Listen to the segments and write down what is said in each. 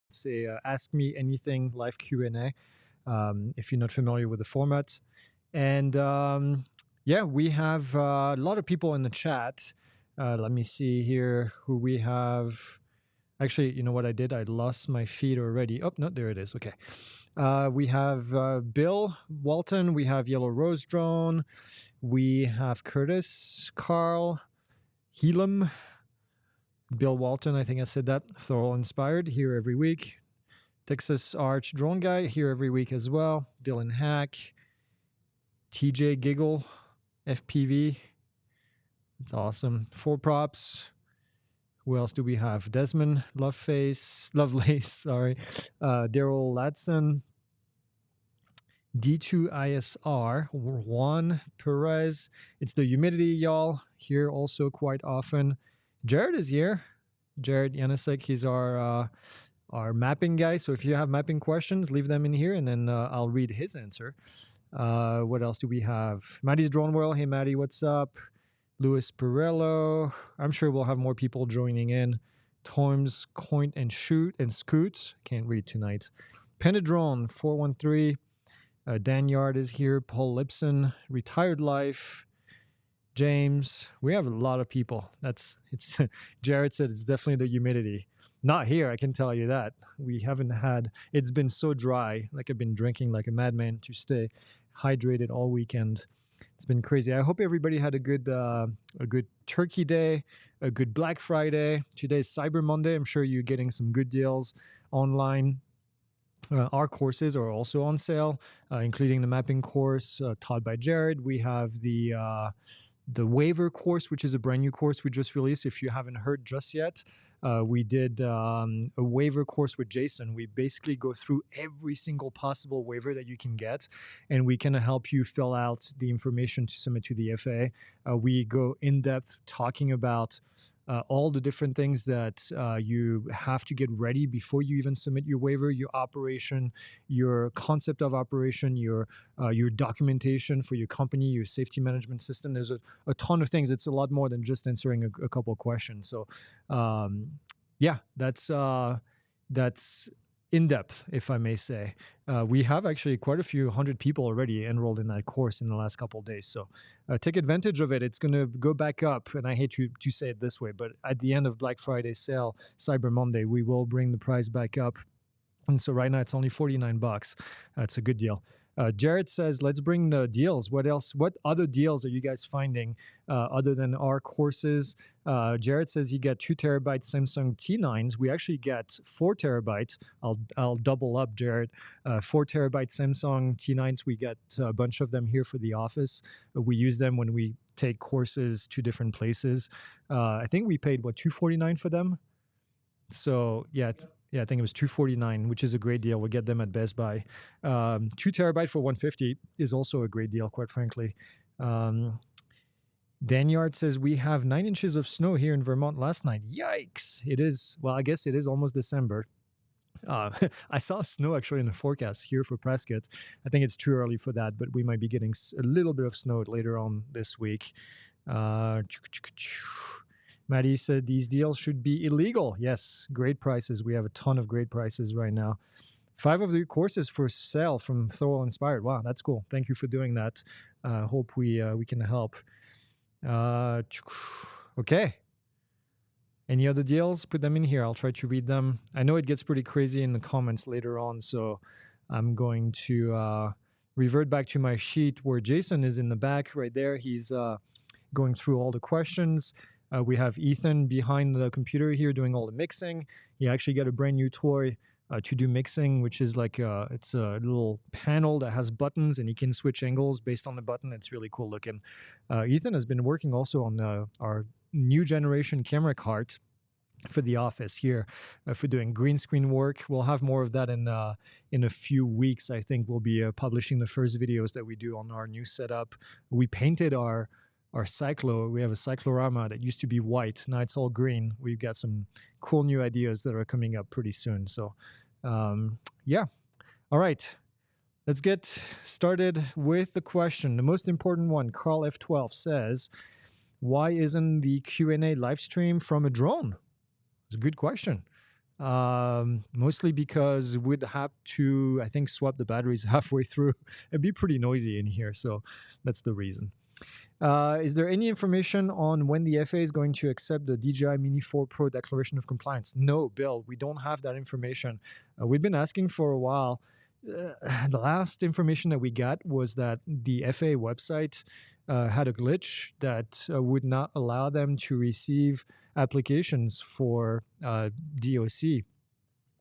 It's a Ask Me Anything live Q&A, if you're not familiar with the format. And yeah, we have a lot of people in the chat. Let me see here who we have. Actually, you know what I did? I lost my feed already. Oh, no, there it is. Okay. We have Bill Walton. We have Yellow Rose Drone. We have Curtis, Carl, Helam, Bill Walton. I think I said that. Thorough Inspired here every week. Texas Arch Drone Guy here every week as well. Dylan Hack, TJ Giggle, FPV. It's awesome. Four Props. Who else do we have? Desmond Lovelace, sorry. Daryl Ladson, D2ISR, Juan Perez. It's the humidity, y'all. Here also quite often. Jared is here. Jared Yanisek, he's our mapping guy. So if you have mapping questions, leave them in here, and then I'll read his answer. What else do we have? Maddie's Drone World. Hey, Maddie, what's up? Louis Perello. I'm sure we'll have more people joining in. Tomes, Coint and Shoot and Scoots. Can't read tonight. Penadrone 413. Dan Yard is here. Paul Lipson. Retired Life. James. We have a lot of people. Jared said it's definitely the humidity. Not here, I can tell you that. We haven't had, it's been so dry. Like I've been drinking like a madman to stay hydrated all weekend. It's been crazy. I hope everybody had a good Turkey Day, a good Black Friday. Today is Cyber Monday. I'm sure you're getting some good deals online. Our courses are also on sale, including the mapping course taught by Jared. We have the waiver course, which is a brand new course we just released. If you haven't heard just yet, we did a waiver course with Jason. We basically go through every single possible waiver that you can get, and we can help you fill out the information to submit to the FAA. We go in depth talking about all the different things that you have to get ready before you even submit your waiver, your operation, your concept of operation, your documentation for your company, your safety management system. There's a ton of things. It's a lot more than just answering a couple of questions. So yeah, that's in-depth, if I may say. We have actually quite a few hundred people already enrolled in that course in the last couple of days. So take advantage of it. It's going to go back up. And I hate to say it this way, but at the end of Black Friday sale, Cyber Monday, we will bring the price back up. And so right now it's only $49. That's a good deal. Jared says, let's bring the deals. What else? What other deals are you guys finding other than our courses? Jared says you get 2 terabyte Samsung T9s. We actually get 4 terabytes. I'll double up, Jared. 4 terabyte Samsung T9s. We get a bunch of them here for the office. We use them when we take courses to different places. I think we paid, $249 for them? So yeah. Yeah, I think it was $249, which is a great deal. We'll get them at Best Buy. 2 terabyte for $150 is also a great deal, quite frankly. Dan Yard says, we have 9 inches of snow here in Vermont last night. Yikes. It is, well, I guess it is almost December. I saw snow actually in the forecast here for Prescott. I think it's too early for that, but we might be getting a little bit of snow later on this week. Maddie said these deals should be illegal. Yes, great prices. We have a ton of great prices right now. 5 of the courses for sale from Thorough Inspired. Wow, that's cool. Thank you for doing that. Hope we can help. Okay. Any other deals? Put them in here. I'll try to read them. I know it gets pretty crazy in the comments later on, so I'm going to revert back to my sheet where Jason is in the back right there. He's going through all the questions. We have Ethan behind the computer here doing all the mixing. He actually got a brand new toy to do mixing, which is like it's a little panel that has buttons, and he can switch angles based on the button. It's really cool looking. Ethan has been working also on our new generation camera cart for the office here for doing green screen work. We'll have more of that in a few weeks. I think we'll be publishing the first videos that we do on our new setup. We painted our cyclo. We have a cyclorama that used to be white. Now it's all green. We've got some cool new ideas that are coming up pretty soon. So yeah. All right. Let's get started with the question. The most important one, Carl F12 says, why isn't the Q&A live stream from a drone? It's a good question. Mostly because we'd have to, I think, swap the batteries halfway through. It'd be pretty noisy in here, so that's the reason. Is there any information on when the FAA is going to accept the DJI Mini 4 Pro declaration of compliance? No, Bill, we don't have that information. We've been asking for a while. The last information that we got was that the FAA website had a glitch that would not allow them to receive applications for DOC.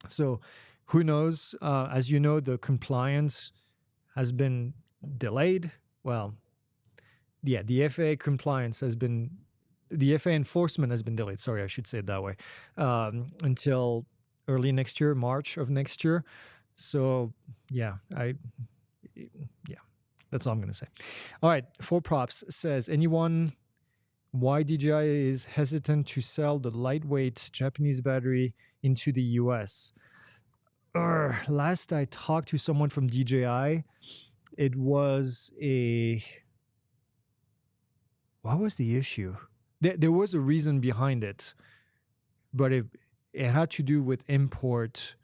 So who knows? As you know, the compliance has been delayed. Well, yeah, the FAA compliance has been, the FAA enforcement has been delayed. Sorry, I should say it that way, until early next year, March of next year. So yeah, that's all I'm going to say. All right, 4Props says, anyone why DJI is hesitant to sell the lightweight Japanese battery into the US? Last I talked to someone from DJI, it was what was the issue? There was a reason behind it, but it had to do with import.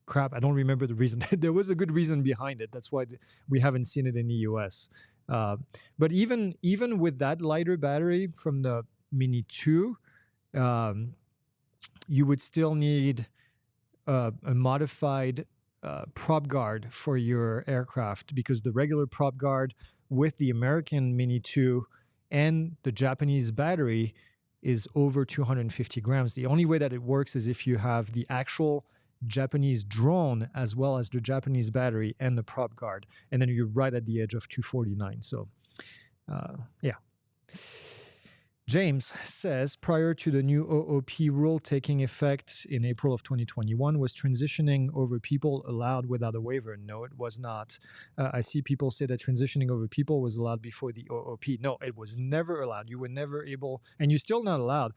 Crap, I don't remember the reason. There was a good reason behind it. That's why we haven't seen it in the US. But even with that lighter battery from the Mini 2, you would still need a modified prop guard for your aircraft, because the regular prop guard with the American Mini 2 and the Japanese battery is over 250 grams. The only way that it works is if you have the actual Japanese drone as well as the Japanese battery and the prop guard, and then you're right at the edge of 249. So yeah. James says, prior to the new OOP rule taking effect in April of 2021, was transitioning over people allowed without a waiver? No, it was not. I see people say that transitioning over people was allowed before the OOP. No, it was never allowed. You were never able, and you're still not allowed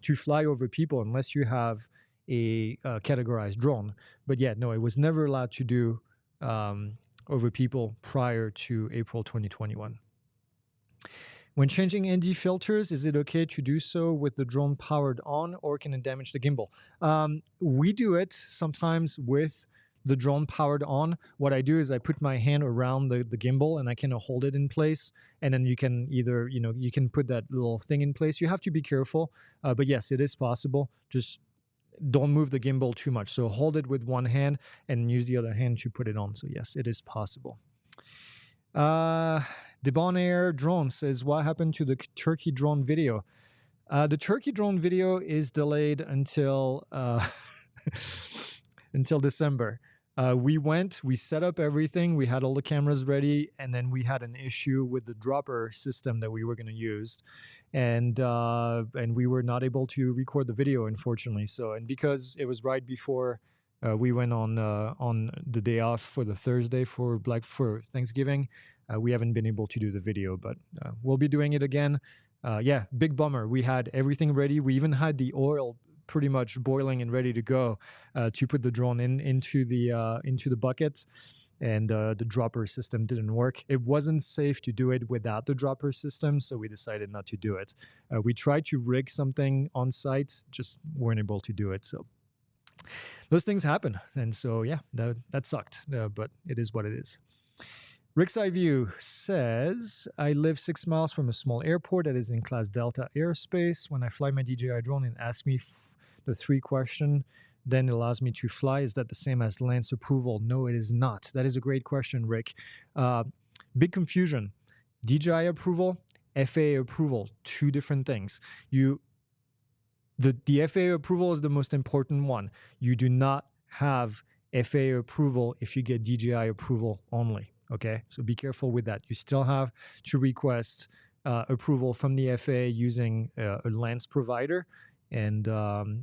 to fly over people unless you have a categorized drone. But yeah, no, it was never allowed to do over people prior to April 2021. When changing ND filters, is it okay to do so with the drone powered on, or can it damage the gimbal? We do it sometimes with the drone powered on. What I do is I put my hand around the gimbal and I can hold it in place. And then you can either, you can put that little thing in place. You have to be careful. But yes, it is possible. Just don't move the gimbal too much. So hold it with one hand and use the other hand to put it on. So yes, it is possible. Debonair Drone says, what happened to the turkey drone video? The turkey drone video is delayed until until December. We set up everything, we had all the cameras ready, and then we had an issue with the dropper system that we were going to use, and we were not able to record the video, unfortunately. So, and because it was right before we went on the day off for the Thursday for Thanksgiving, we haven't been able to do the video, but we'll be doing it again. Yeah, big bummer. We had everything ready. We even had the oil pretty much boiling and ready to go to put the drone into the bucket, and the dropper system didn't work. It wasn't safe to do it without the dropper system, so we decided not to do it. We tried to rig something on site, just weren't able to do it. So those things happen, and so yeah, that sucked, but it is what it is. Rick's Eye View says, I live 6 miles from a small airport that is in Class Delta airspace. When I fly my DJI drone and ask me the 3 question, then it allows me to fly. Is that the same as Lance approval? No, it is not. That is a great question, Rick. Big confusion. DJI approval, FAA approval, 2 different things. The FAA approval is the most important one. You do not have FAA approval if you get DJI approval only. Okay, so be careful with that. You still have to request approval from the FAA using a Lance provider, and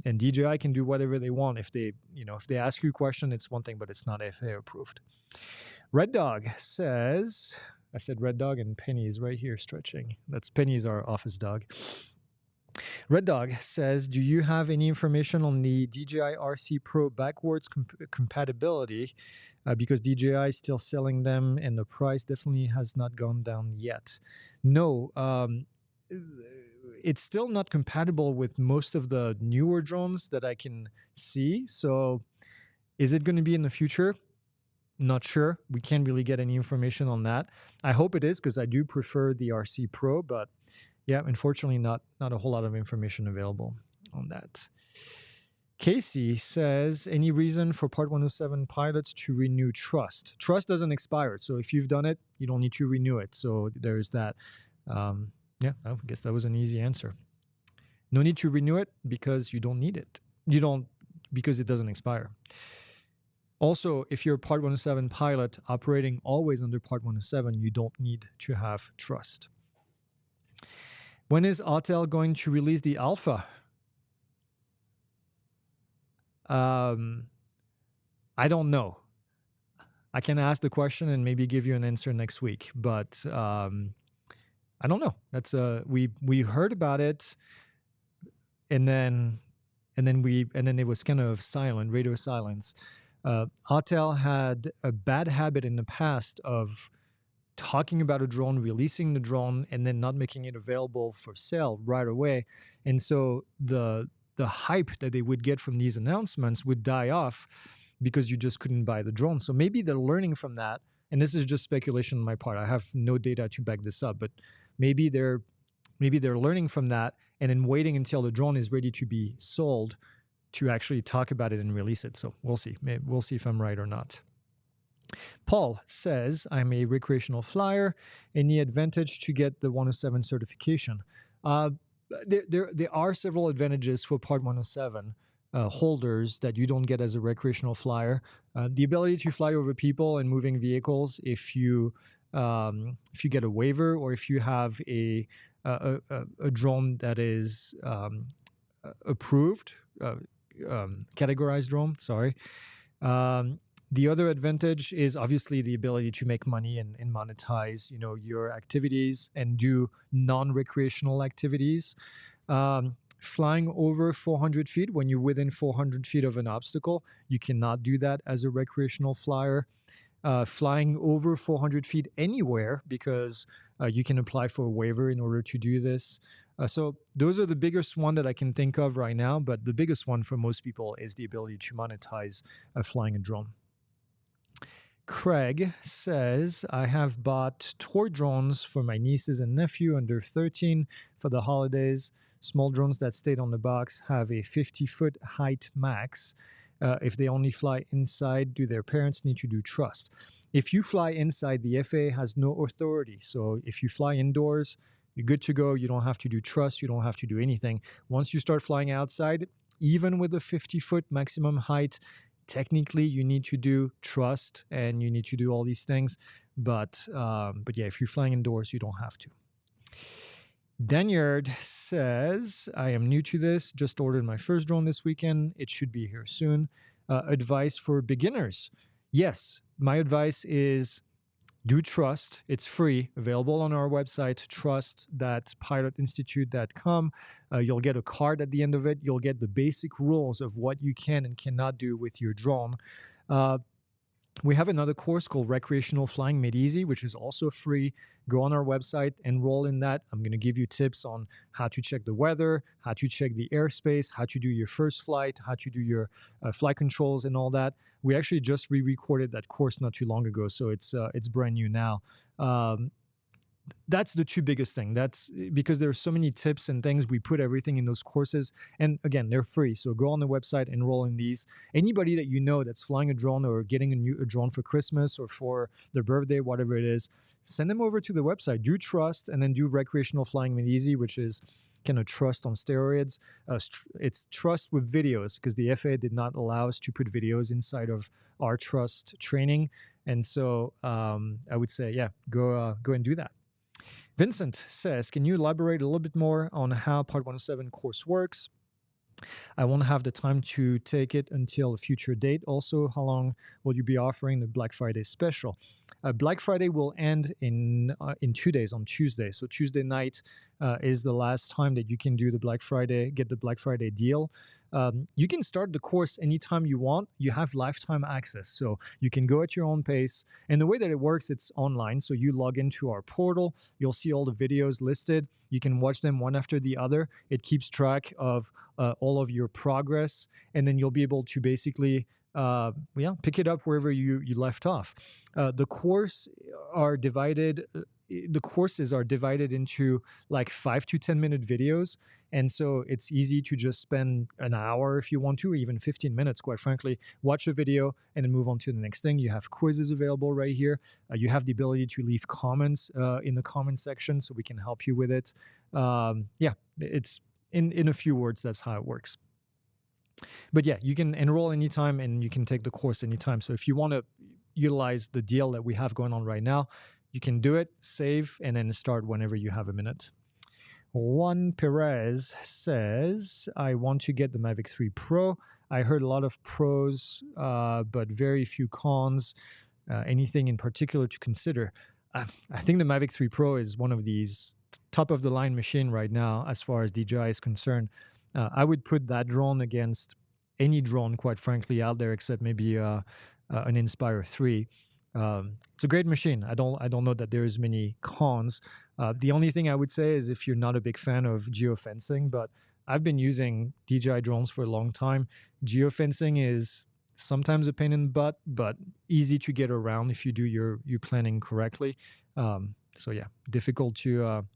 DJI can do whatever they want. If they ask you a question, it's one thing, but it's not FAA approved. Red Dog says, I said Red Dog, and Penny is right here stretching. That's Penny's our office dog. Red Dog says, do you have any information on the DJI RC Pro backwards compatibility? Because DJI is still selling them and the price definitely has not gone down yet. No. it's still not compatible with most of the newer drones that I can see. So is it going to be in the future? Not sure. We can't really get any information on that. I hope it is, because I do prefer the RC Pro, but yeah, unfortunately not a whole lot of information available on that. Casey says, any reason for Part 107 pilots to renew trust? Trust doesn't expire. So if you've done it, you don't need to renew it. So there's that. Yeah, I guess that was an easy answer. No need to renew it because you don't need it. You don't, because it doesn't expire. Also, if you're a Part 107 pilot operating always under Part 107, you don't need to have trust. When is Autel going to release the alpha? I don't know. I can ask the question and maybe give you an answer next week, but I don't know. That's we heard about it, and then it was kind of silent, radio silence. Autel had a bad habit in the past of talking about a drone, releasing the drone, and then not making it available for sale right away. And so the hype that they would get from these announcements would die off because you just couldn't buy the drone. So maybe they're learning from that. And this is just speculation on my part. I have no data to back this up, but maybe they're learning from that and then waiting until the drone is ready to be sold to actually talk about it and release it. So we'll see. We'll see if I'm right or not. Paul says, I'm a recreational flyer. Any advantage to get the 107 certification? There are several advantages for Part 107 holders that you don't get as a recreational flyer. The ability to fly over people and moving vehicles if you get a waiver, or if you have a drone that is approved, categorized drone, sorry. The other advantage is obviously the ability to make money and monetize, your activities and do non-recreational activities. Flying over 400 feet, when you're within 400 feet of an obstacle, you cannot do that as a recreational flyer. Flying over 400 feet anywhere, because you can apply for a waiver in order to do this. So those are the biggest one that I can think of right now, but the biggest one for most people is the ability to monetize flying a drone. Craig says, I have bought toy drones for my nieces and nephew under 13 for the holidays. Small drones that stayed on the box have a 50-foot height max. If they only fly inside, do their parents need to do trust? If you fly inside, the FAA has no authority. So if you fly indoors, you're good to go. You don't have to do trust. You don't have to do anything. Once you start flying outside, even with a 50-foot maximum height, technically you need to do trust and you need to do all these things. But yeah, if you're flying indoors, you don't have to. Danyard says, I am new to this, just ordered my first drone this weekend. It should be here soon. Advice for beginners. Yes, my advice is do trust. It's free, available on our website, trust.pilotinstitute.com. You'll get a card at the end of it. You'll get the basic rules of what you can and cannot do with your drone. We have another course called Recreational Flying Made Easy, which is also free. Go on our website, enroll in that. I'm going to give you tips on how to check the weather, how to check the airspace, how to do your first flight, how to do your flight controls and all that. We actually just re-recorded that course not too long ago, so it's brand new now. That's the two biggest thing. That's because there's so many tips and things. We put everything in those courses, and again, they're free. So go on the website, enroll in these. Anybody that you know that's flying a drone or getting a drone for Christmas or for their birthday, whatever it is, send them over to the website. Do trust, and then do Recreational Flying Made Easy, which is kind of trust on steroids. It's trust with videos, because the FAA did not allow us to put videos inside of our trust training, and so I would say, yeah, go and do that. Vincent says, can you elaborate a little bit more on how Part 107 course works? I won't have the time to take it until a future date. Also, how long will you be offering the Black Friday special? Black Friday will end in 2 days, on Tuesday. So Tuesday night is the last time that you can do the Black Friday, get the Black Friday deal. You can start the course anytime you want. You have lifetime access, so you can go at your own pace. And the way that it works, it's online. So you log into our portal, you'll see all the videos listed. You can watch them one after the other. It keeps track of all of your progress, and then you'll be able to basically pick it up wherever you left off. The courses are divided into like 5 to 10 minute videos, and so it's easy to just spend an hour if you want to, or even 15 minutes, quite frankly, watch a video and then move on to the next thing. You have quizzes available right here. You have the ability to leave comments in the comment section, so we can help you with it. It's in a few words, that's how it works. But yeah, you can enroll anytime and you can take the course anytime. So if you want to utilize the deal that we have going on right now, you can do it, save, and then start whenever you have a minute. Juan Perez says, I want to get the Mavic 3 Pro. I heard a lot of pros, but very few cons. Anything in particular to consider? I think the Mavic 3 Pro is one of these top-of-the-line machine right now as far as DJI is concerned. I would put that drone against any drone, quite frankly, out there, except maybe an Inspire 3. It's a great machine. I don't know that there's many cons. The only thing I would say is if you're not a big fan of geofencing, but I've been using DJI drones for a long time. Geofencing is sometimes a pain in the butt, but easy to get around if you do your planning correctly. So yeah, difficult to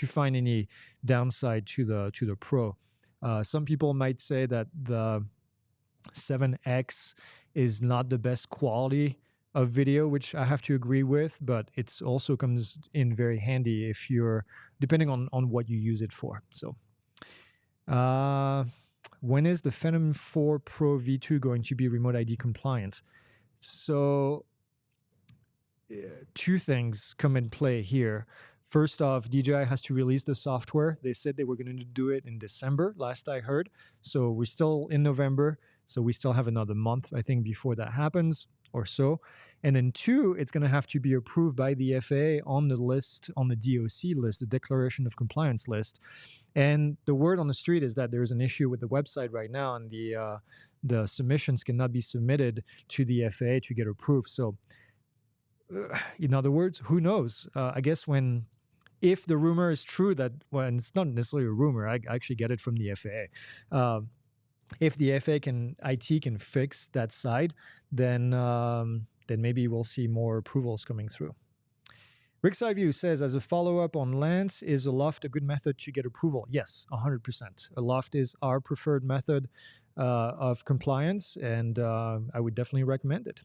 find any downside to the Pro. Some people might say that the 7X is not the best quality of video, which I have to agree with, but it also comes in very handy if you're depending on what you use it for. So when is the Phantom 4 Pro V2 going to be remote ID compliant? So two things come in play here. First off, DJI has to release the software. They said they were going to do it in December, last I heard. So we're still in November. So we still have another month, I think, before that happens or so. And then two, it's going to have to be approved by the FAA on the list, on the DOC list, the Declaration of Compliance list. And the word on the street is that there's an issue with the website right now, and the submissions cannot be submitted to the FAA to get approved. So in other words, who knows? I guess if the rumor is true that, well, and it's not necessarily a rumor, I actually get it from the FAA. If the FAA IT can fix that side, then maybe we'll see more approvals coming through. Rick's View says, as a follow-up on Lance, is a loft a good method to get approval? Yes, 100%. A loft is our preferred method of compliance, and I would definitely recommend it.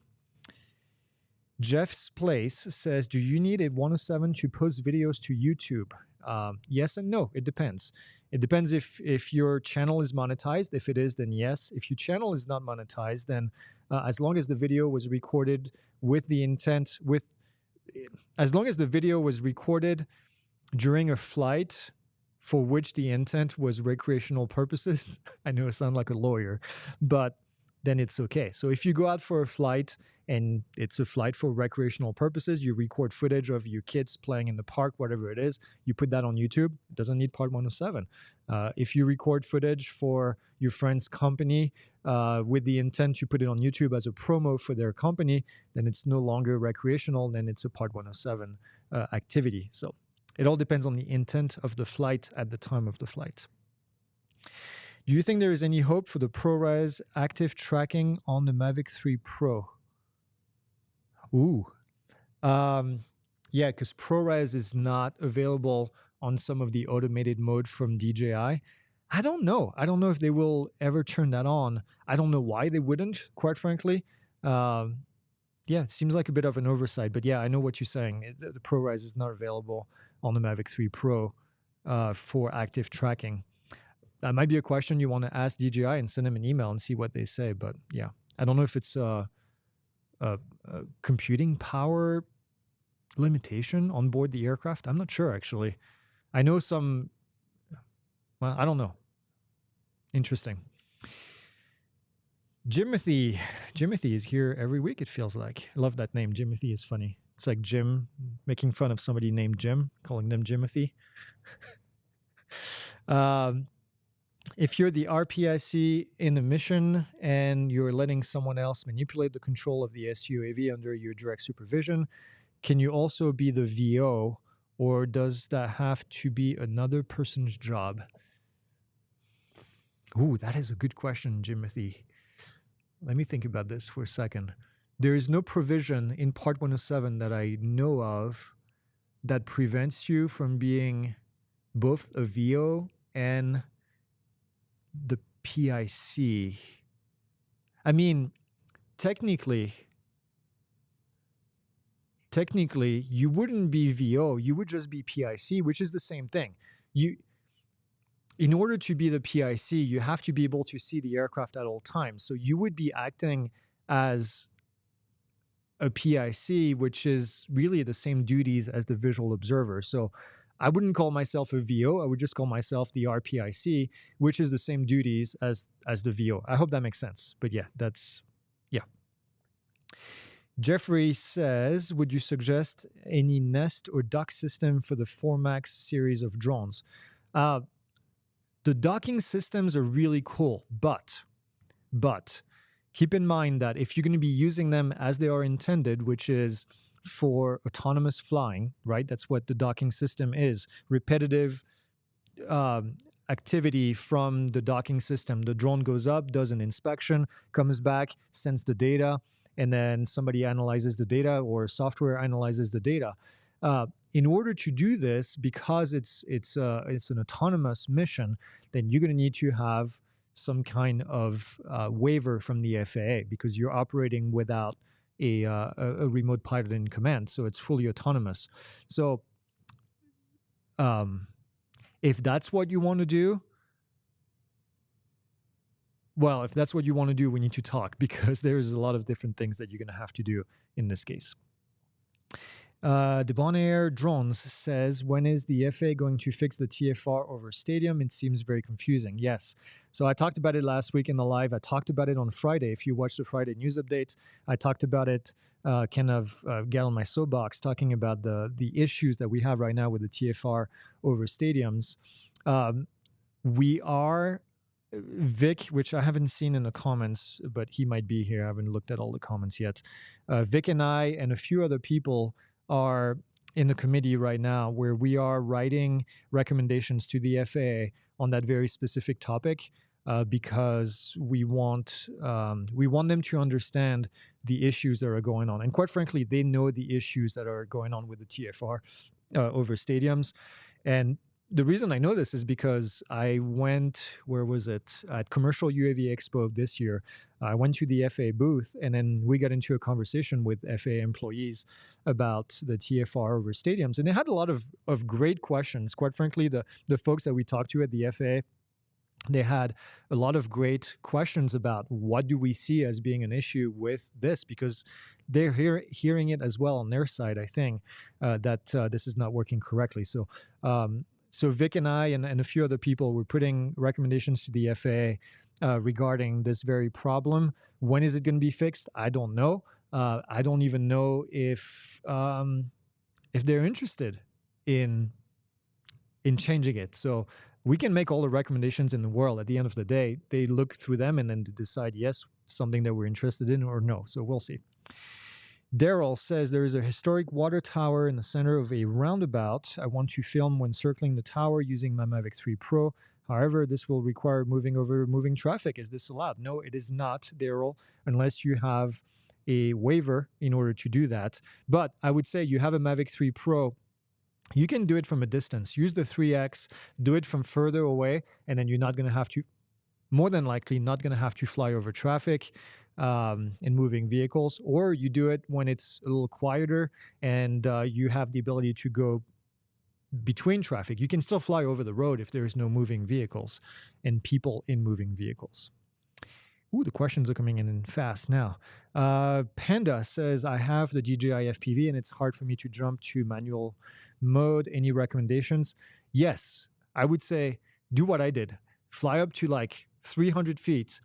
Jeff's Place says, do you need a 107 to post videos to YouTube? Yes and no. It depends. It depends if your channel is monetized. If it is, then yes. If your channel is not monetized, then as long as the video was recorded with the intent, as long as the video was recorded during a flight for which the intent was recreational purposes, I know I sound like a lawyer, but then it's okay. So if you go out for a flight and it's a flight for recreational purposes, you record footage of your kids playing in the park, whatever it is, you put that on YouTube. It doesn't need Part 107. If you record footage for your friend's company with the intent to put it on YouTube as a promo for their company, then it's no longer recreational, then it's a Part 107 activity. So it all depends on the intent of the flight at the time of the flight. Do you think there is any hope for the ProRes active tracking on the Mavic 3 Pro? Ooh. Yeah, because ProRes is not available on some of the automated mode from DJI. I don't know. I don't know if they will ever turn that on. I don't know why they wouldn't, quite frankly. Yeah, it seems like a bit of an oversight. But yeah, I know what you're saying. The ProRes is not available on the Mavic 3 Pro for active tracking. That might be a question you want to ask DJI and send them an email and see what they say. But yeah, I don't know if it's a computing power limitation on board the aircraft. I'm not sure, actually. I know I don't know. Interesting. Jimothy is here every week, it feels like. I love that name. Jimothy is funny. It's like Jim, making fun of somebody named Jim, calling them Jimothy. if you're the RPIC in a mission and you're letting someone else manipulate the control of the SUAV under your direct supervision, can you also be the VO, or does that have to be another person's job? Ooh, that is a good question, Jimothy. Let me think about this for a second. There is no provision in Part 107 that I know of that prevents you from being both a VO and the PIC. I mean, technically, you wouldn't be VO, you would just be PIC, which is the same thing. In order to be the PIC, you have to be able to see the aircraft at all times. So you would be acting as a PIC, which is really the same duties as the visual observer. So I wouldn't call myself a VO. I would just call myself the RPIC, which is the same duties as the VO. I hope that makes sense. But yeah. Jeffrey says, would you suggest any nest or dock system for the 4MAX series of drones? The docking systems are really cool, but keep in mind that if you're going to be using them as they are intended, which is for autonomous flying, right? That's what the docking system is. Repetitive activity from the docking system. The drone goes up, does an inspection, comes back, sends the data, and then somebody analyzes the data or software analyzes the data. In order to do this, because it's an autonomous mission, then you're going to need to have some kind of waiver from the FAA because you're operating without a remote pilot in command, so it's fully autonomous. So, if that's what you want to do, we need to talk because there's a lot of different things that you're going to have to do in this case. Debonair Drones says, when is the FAA going to fix the TFR over stadium? It seems very confusing. Yes. So I talked about it last week in the live. I talked about it on Friday. If you watch the Friday news update, I talked about it, get on my soapbox, talking about the issues that we have right now with the TFR over stadiums. We are, Vic, which I haven't seen in the comments, but he might be here. I haven't looked at all the comments yet. Vic and I and a few other people are in the committee right now where we are writing recommendations to the FAA on that very specific topic because we want them to understand the issues that are going on. And quite frankly, they know the issues that are going on with the TFR over stadiums. And the reason I know this is because I went, where was it? At Commercial UAV Expo this year. I went to the FAA booth and then we got into a conversation with FAA employees about the TFR over stadiums. And they had a lot of great questions. Quite frankly, the folks that we talked to at the FAA, they had a lot of great questions about what do we see as being an issue with this, because they're hearing it as well on their side, I think, that this is not working correctly. So Vic and I and a few other people were putting recommendations to the FAA regarding this very problem. When is it going to be fixed? I don't know. I don't even know if they're interested in changing it. So we can make all the recommendations in the world. At the end of the day, they look through them and then decide, yes, something that we're interested in, or no. So we'll see. Daryl says, there is a historic water tower in the center of a roundabout. I want to film when circling the tower using my Mavic 3 Pro. However, this will require moving traffic. Is this allowed? No, it is not, Daryl, unless you have a waiver in order to do that. But I would say you have a Mavic 3 Pro. You can do it from a distance. Use the 3X, do it from further away, and then you're not going to have to, more than likely, not going to have to fly over traffic in moving vehicles, or you do it when it's a little quieter and you have the ability to go between traffic. You can still fly over the road if there's no moving vehicles and people in moving vehicles. Ooh, the questions are coming in fast now. Panda says, I have the DJI FPV and it's hard for me to jump to manual mode. Any recommendations? Yes, I would say do what I did. Fly up to like 300 feet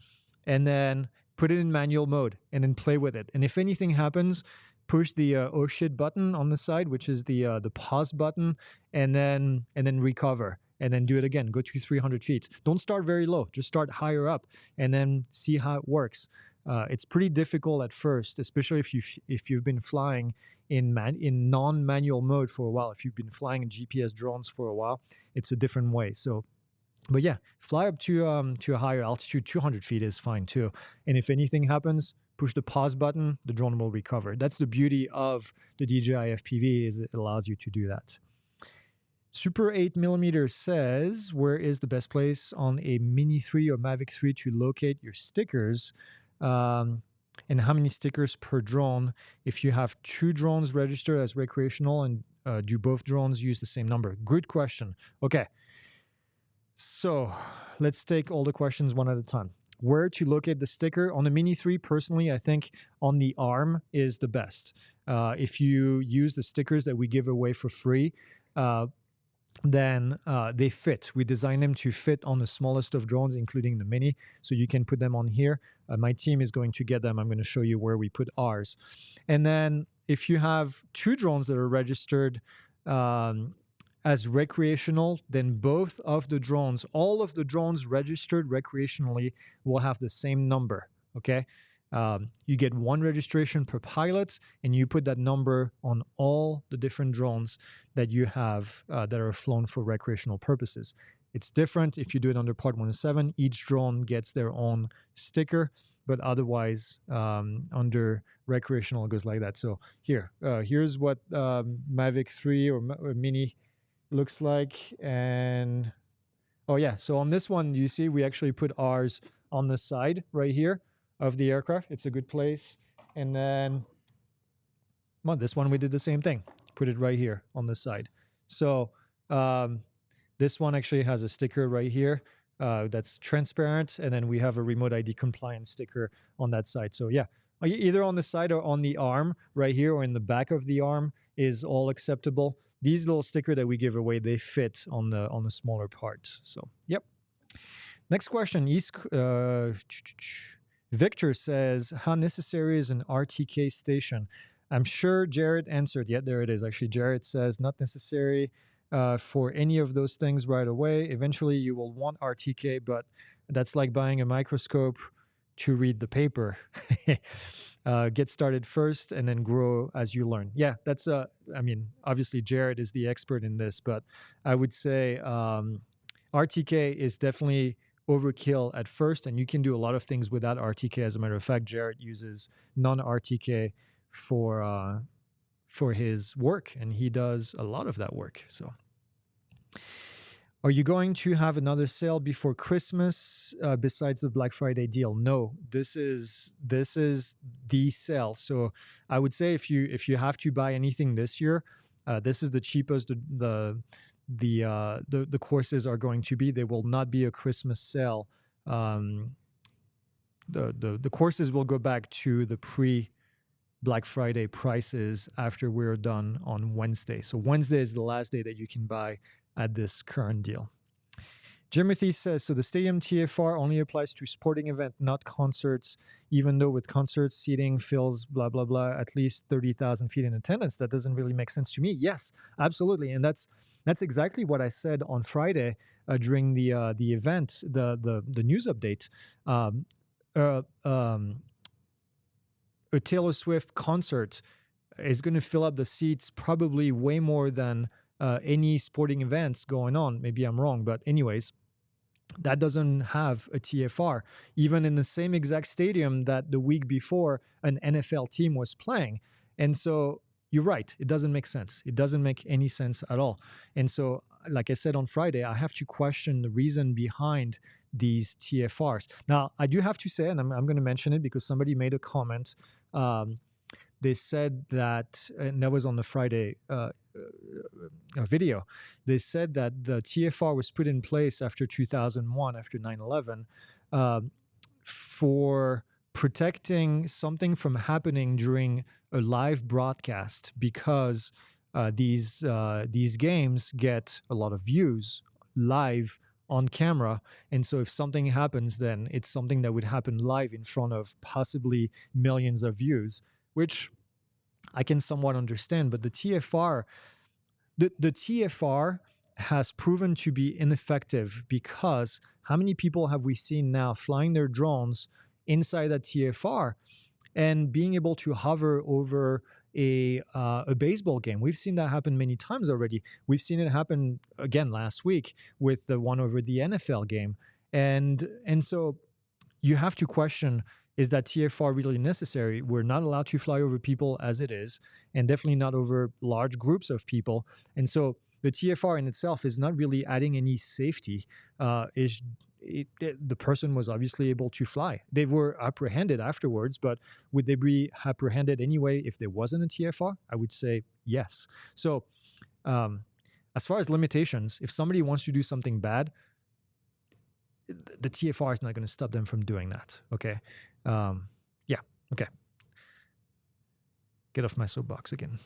and then put it in manual mode and then play with it. And if anything happens, push the oh shit button on the side, which is the pause button, and then recover. and then do it again. Go to 300 feet. Don't start very low. Just start higher up, and then see how it works. It's pretty difficult at first, especially if you've been flying in non-manual mode for a while. If you've been flying in GPS drones for a while, it's a different way. So, but yeah, fly up to a higher altitude. 200 feet is fine too. And if anything happens, push the pause button. The drone will recover. That's the beauty of the DJI FPV, is it allows you to do that. Super 8mm says, where is the best place on a Mini 3 or Mavic 3 to locate your stickers? And how many stickers per drone? If you have 2 drones registered as recreational, and do both drones use the same number? Good question. Okay. So let's take all the questions one at a time. Where to locate the sticker? On the Mini 3, personally, I think on the arm is the best. If you use the stickers that we give away for free, then they fit. We design them to fit on the smallest of drones, including the Mini, so you can put them on here. My team is going to get them. I'm going to show you where we put ours. And then if you have 2 drones that are registered as recreational, then both of the drones, all of the drones registered recreationally, will have the same number, okay? You get 1 registration per pilot, and you put that number on all the different drones that you have that are flown for recreational purposes. It's different if you do it under Part 107. Each drone gets their own sticker, but otherwise under recreational, it goes like that. So here's what Mavic 3 or Mini looks like. And oh yeah, so on this one, you see we actually put ours on the side right here of the aircraft. It's a good place. And then, well, this one we did the same thing. Put it right here on the side. So this one actually has a sticker right here that's transparent, and then we have a remote ID compliant sticker on that side. So yeah, either on the side or on the arm right here, or in the back of the arm is all acceptable. These little sticker that we give away, they fit on the smaller part. So yep. Next question. Victor says, how necessary is an RTK station? I'm sure Jared answered. Yeah, there it is. Actually, Jared says, not necessary for any of those things right away. Eventually, you will want RTK, but that's like buying a microscope to read the paper. Get started first and then grow as you learn. Yeah, that's, I mean, obviously, Jared is the expert in this, but I would say RTK is definitely overkill at first, and you can do a lot of things without RTK. As a matter of fact, Jared uses non-RTK for his work, and he does a lot of that work. So, are you going to have another sale before Christmas besides the Black Friday deal? No, this is the sale. So I would say if you have to buy anything this year, this is the cheapest the courses are going to be. There will not be a Christmas sale. The courses will go back to the pre-Black Friday prices after we're done on Wednesday. So Wednesday is the last day that you can buy at this current deal. Jimothy says, so the stadium TFR only applies to sporting event, not concerts, even though with concerts, seating fills, blah, blah, blah, at least 30,000 feet in attendance. That doesn't really make sense to me. Yes, absolutely. And that's exactly what I said on Friday during the event, the news update. A Taylor Swift concert is going to fill up the seats probably way more than any sporting events going on. Maybe I'm wrong, but anyways, that doesn't have a TFR, even in the same exact stadium that the week before an NFL team was playing. And so you're right. It doesn't make sense. It doesn't make any sense at all. And so, like I said on Friday, I have to question the reason behind these TFRs. Now, I do have to say, and I'm going to mention it because somebody made a comment. They said that, and that was on the Friday video, they said that the TFR was put in place after 2001, after 9/11, for protecting something from happening during a live broadcast, because these games get a lot of views live on camera. And so if something happens, then it's something that would happen live in front of possibly millions of views, which I can somewhat understand. But the TFR has proven to be ineffective, because how many people have we seen now flying their drones inside a TFR and being able to hover over a baseball game? We've seen that happen many times already. We've seen it happen again last week with the one over the NFL game, and so you have to question, is that TFR really necessary? We're not allowed to fly over people as it is, and definitely not over large groups of people. And so the TFR in itself is not really adding any safety. The person was obviously able to fly. They were apprehended afterwards, but would they be apprehended anyway if there wasn't a TFR? I would say yes. So as far as limitations, if somebody wants to do something bad, the TFR is not going to stop them from doing that. Okay. Yeah. Okay. Get off my soapbox again.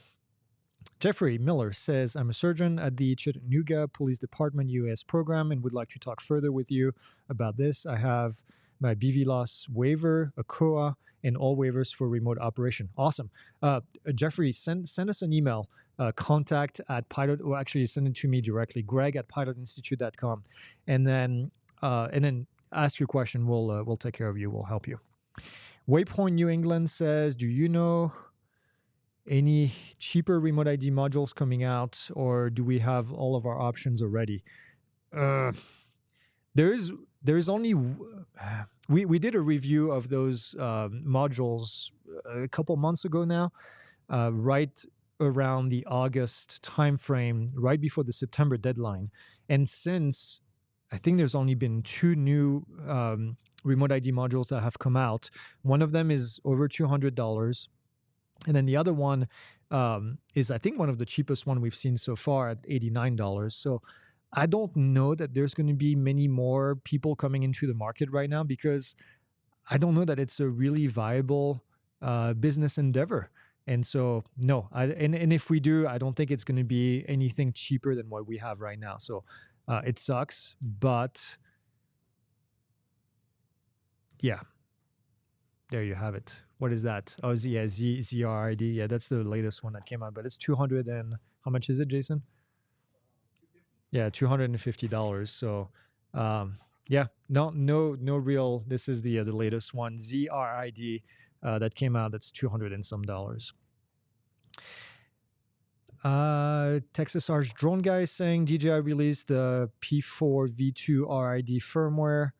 Jeffrey Miller says, I'm a surgeon at the Chattanooga Police Department US program and would like to talk further with you about this. I have my BVLOS waiver, a COA, and all waivers for remote operation. Awesome. Jeffrey, send us an email, contact at pilot, or actually send it to me directly, greg@pilotinstitute.com. And then ask your question. We'll take care of you. We'll help you. Waypoint New England says, do you know any cheaper remote ID modules coming out, or do we have all of our options already? There is only we did a review of those modules a couple months ago now, right around the August timeframe, right before the September deadline, and since I think there's only been 2 new remote ID modules that have come out. One of them is over $200. And then the other one is, I think, one of the cheapest one we've seen so far at $89. So I don't know that there's going to be many more people coming into the market right now, because I don't know that it's a really viable business endeavor. And so, no, and if we do, I don't think it's going to be anything cheaper than what we have right now. So it sucks, but yeah, there you have it. What is that? Oh, ZRID. Yeah, that's the latest one that came out, but it's 200 and how much is it, Jason? Yeah, $250. So, yeah, no real. This is the latest one, ZRID, that came out. That's $200 and some dollars. Texas Arch Drone Guy is saying DJI released the P4 V2 RID firmware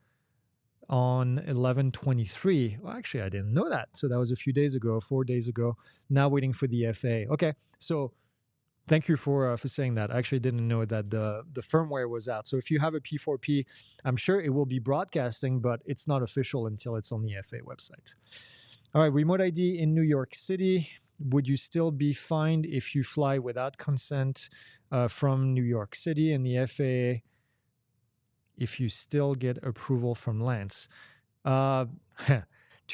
on 11/23. Well, actually, I didn't know that. So that was a few days ago, 4 days ago. Now waiting for the FA. Okay, so thank you for saying that. I actually didn't know that the firmware was out. So if you have a P4P, I'm sure it will be broadcasting, but it's not official until it's on the FA website. All right, remote ID in New York City. Would you still be fined if you fly without consent from New York City and the FAA if you still get approval from Lance? 2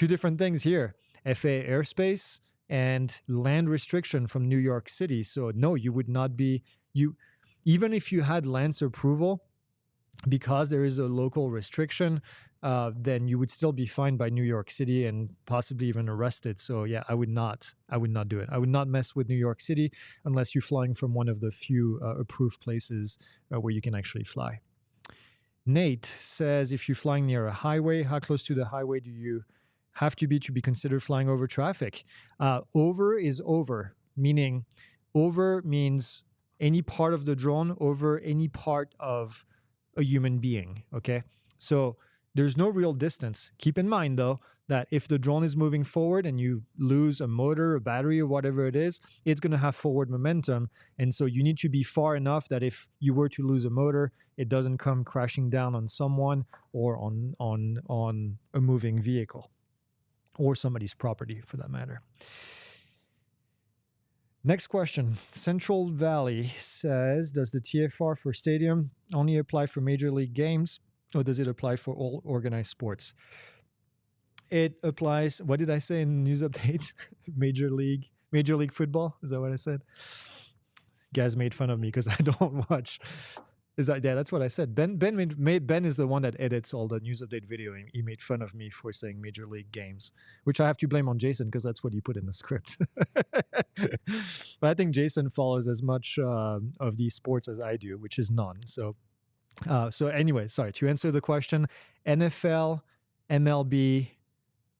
different things here. FAA airspace and land restriction from New York City. So no, you would not be, even if you had Lance approval, because there is a local restriction, then you would still be fined by New York City and possibly even arrested. So yeah, I would not do it. I would not mess with New York City unless you're flying from one of the few approved places where you can actually fly. Nate says, if you're flying near a highway, how close to the highway do you have to be considered flying over traffic? Over is over, meaning over means any part of the drone over any part of a human being, okay? So there's no real distance. Keep in mind, though, that if the drone is moving forward and you lose a motor, a battery, or whatever it is, it's going to have forward momentum. And so you need to be far enough that if you were to lose a motor, it doesn't come crashing down on someone or on a moving vehicle or somebody's property, for that matter. Next question. Central Valley says, does the TFR for stadium only apply for major league games, or does it apply for all organized sports? It applies, what did I say in news updates? Major League Football? Is that what I said? You guys made fun of me because I don't watch Is that, yeah, that's what I said. Ben is the one that edits all the news update video. And he made fun of me for saying Major League games, which I have to blame on Jason because that's what he put in the script. But I think Jason follows as much of these sports as I do, which is none. So anyway, sorry, to answer the question, NFL, MLB,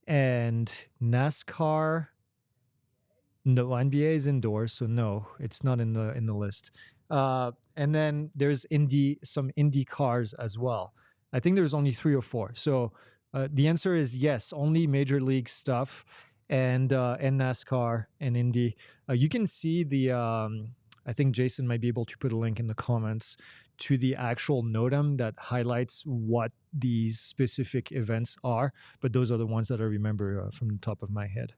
and NASCAR. No, NBA is indoors, so no, it's not in the list. And then there's some Indy cars as well. I think there's only 3 or 4. So the answer is yes, only major league stuff and NASCAR and Indy. You can see the. I think Jason might be able to put a link in the comments to the actual NOTAM that highlights what these specific events are. But those are the ones that I remember from the top of my head.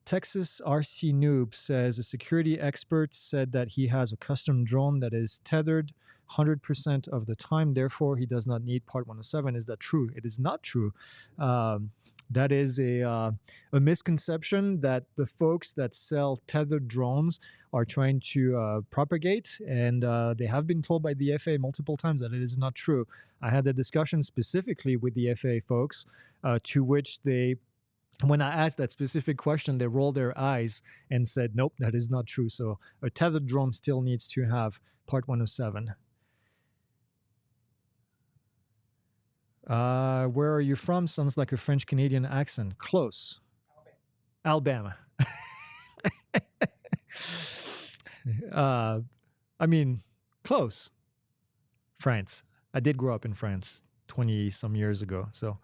Texas RC Noob says a security expert said that he has a custom drone that is tethered 100% of the time. Therefore, he does not need Part 107. Is that true? It is not true. That is a misconception that the folks that sell tethered drones are trying to propagate, and they have been told by the FAA multiple times that it is not true. I had a discussion specifically with the FAA folks, to which they, when I asked that specific question, they rolled their eyes and said, nope, that is not true. So a tethered drone still needs to have Part 107. Where are you from? Sounds like a French-Canadian accent. Close. Alabama. I mean, close. France. I did grow up in France 20-some years ago. So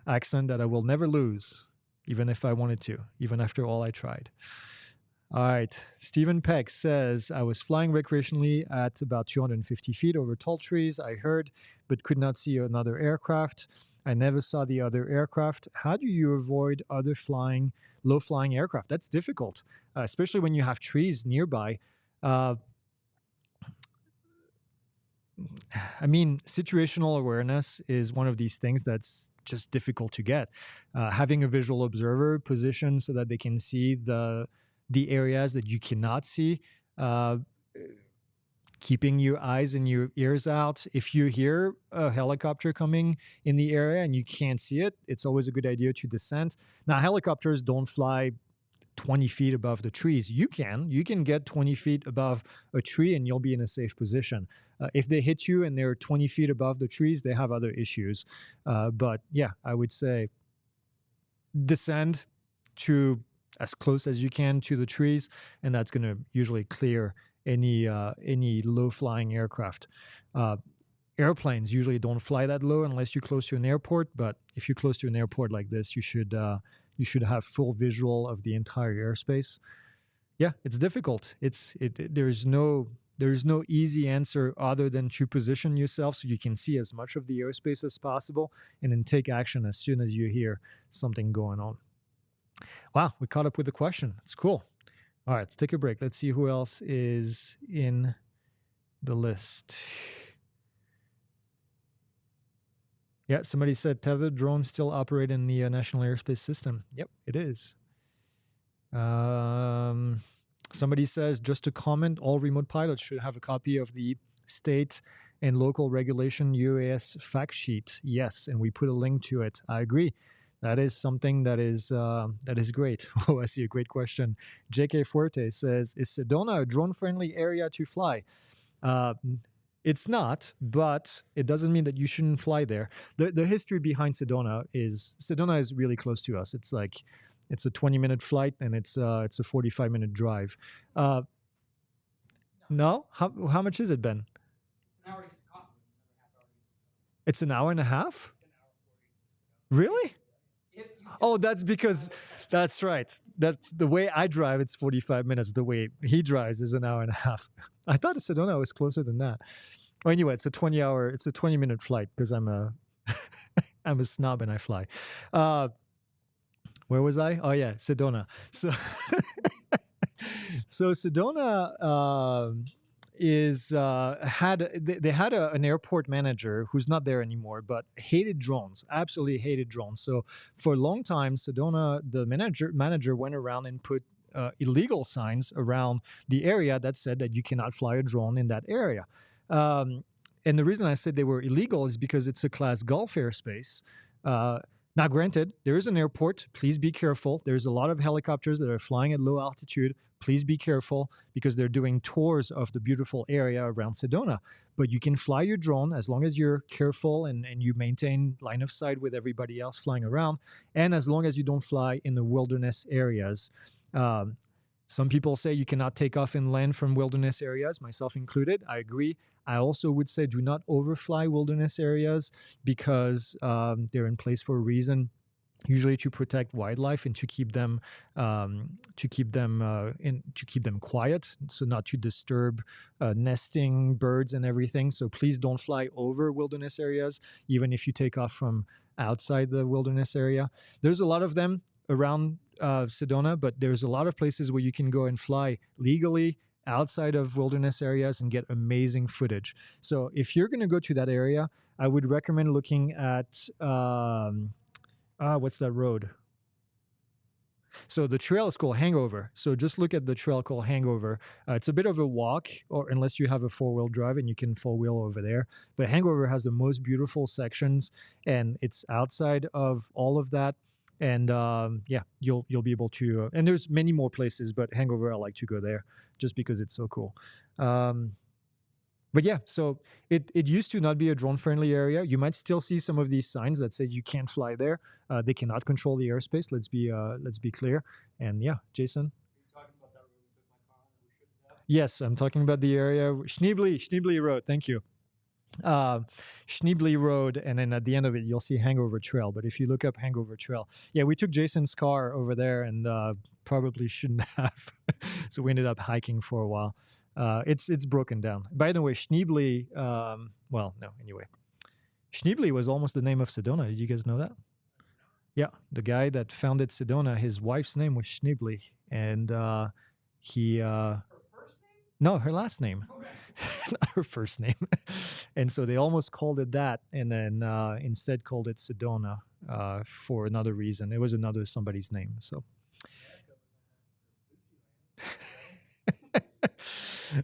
accent that I will never lose, even if I wanted to, even after all I tried. All right. Stephen Peck says, I was flying recreationally at about 250 feet over tall trees, I heard, but could not see another aircraft. I never saw the other aircraft. How do you avoid other low-flying aircraft? That's difficult, especially when you have trees nearby. I mean, situational awareness is one of these things that's just difficult to get. Having a visual observer positioned so that they can see the areas that you cannot see, keeping your eyes and your ears out. If you hear a helicopter coming in the area and you can't see it, it's always a good idea to descend. Now, helicopters don't fly 20 feet above the trees. You can get 20 feet above a tree and you'll be in a safe position. If they hit you and they're 20 feet above the trees, they have other issues. But yeah, I would say descend to as close as you can to the trees, and that's going to usually clear any low-flying aircraft. Airplanes usually don't fly that low unless you're close to an airport, but if you're close to an airport like this, you should have full visual of the entire airspace. Yeah, it's difficult. There's no easy answer other than to position yourself so you can see as much of the airspace as possible and then take action as soon as you hear something going on. Wow, we caught up with the question. It's cool. All right, let's take a break. Let's see who else is in the list. Yeah, somebody said tethered drones still operate in the National Airspace System. Yep, it is. Somebody says, just to comment, all remote pilots should have a copy of the state and local regulation UAS fact sheet. Yes, and we put a link to it. I agree. That is something that is great. Oh, I see a great question. JK Fuerte says, is Sedona a drone-friendly area to fly? It's not, but it doesn't mean that you shouldn't fly there. The history behind Sedona is really close to us. It's a 20-minute flight and it's a 45-minute drive. No? How much is it, Ben? It's an hour and a half? Really? Oh, that's because that's right. That's the way I drive. It's 45 minutes. The way he drives is an hour and a half. I thought Sedona was closer than that. Well, anyway, it's a 20-minute flight because I'm a snob and I fly. Where was I? Oh yeah, Sedona. So Sedona had an airport manager who's not there anymore, but hated drones, absolutely hated drones. So for a long time, Sedona, the manager went around and put illegal signs around the area that said that you cannot fly a drone in that area. Um, and the reason I said they were illegal is because it's a class Gulf airspace. Now, granted, there is an airport. Please be careful. There's a lot of helicopters that are flying at low altitude. Please be careful because they're doing tours of the beautiful area around Sedona. But you can fly your drone as long as you're careful and you maintain line of sight with everybody else flying around, and as long as you don't fly in the wilderness areas. Um, some people say you cannot take off and land from wilderness areas, myself included. I agree. I also would say do not overfly wilderness areas because they're in place for a reason, usually to protect wildlife and to keep them quiet, so not to disturb nesting birds and everything. So please don't fly over wilderness areas, even if you take off from outside the wilderness area. There's a lot of them around Sedona, but there's a lot of places where you can go and fly legally outside of wilderness areas and get amazing footage. So if you're going to go to that area, I would recommend looking at what's that road? So the trail is called Hangover. So just look at the trail called Hangover. It's a bit of a walk, or unless you have a 4-wheel drive and you can 4-wheel over there. But Hangover has the most beautiful sections, and it's outside of all of that. And yeah, you'll be able to. And there's many more places, but Hangover, I like to go there just because it's so cool. But yeah, so it used to not be a drone-friendly area. You might still see some of these signs that says you can't fly there. They cannot control the airspace. Let's be clear. And yeah, Jason. Yes, I'm talking about the area Schneebly Road. Thank you. Schneebly Road, and then at the end of it, you'll see Hangover Trail. But if you look up Hangover Trail, yeah, we took Jason's car over there and probably shouldn't have. So we ended up hiking for a while. It's broken down. By the way, Schneebly, anyway. Schneebly was almost the name of Sedona. Did you guys know that? Yeah, the guy that founded Sedona, his wife's name was Schneebly, and he no, her last name. Okay. Not her first name. And so they almost called it that, and then instead called it Sedona for another reason. It was another somebody's name. So.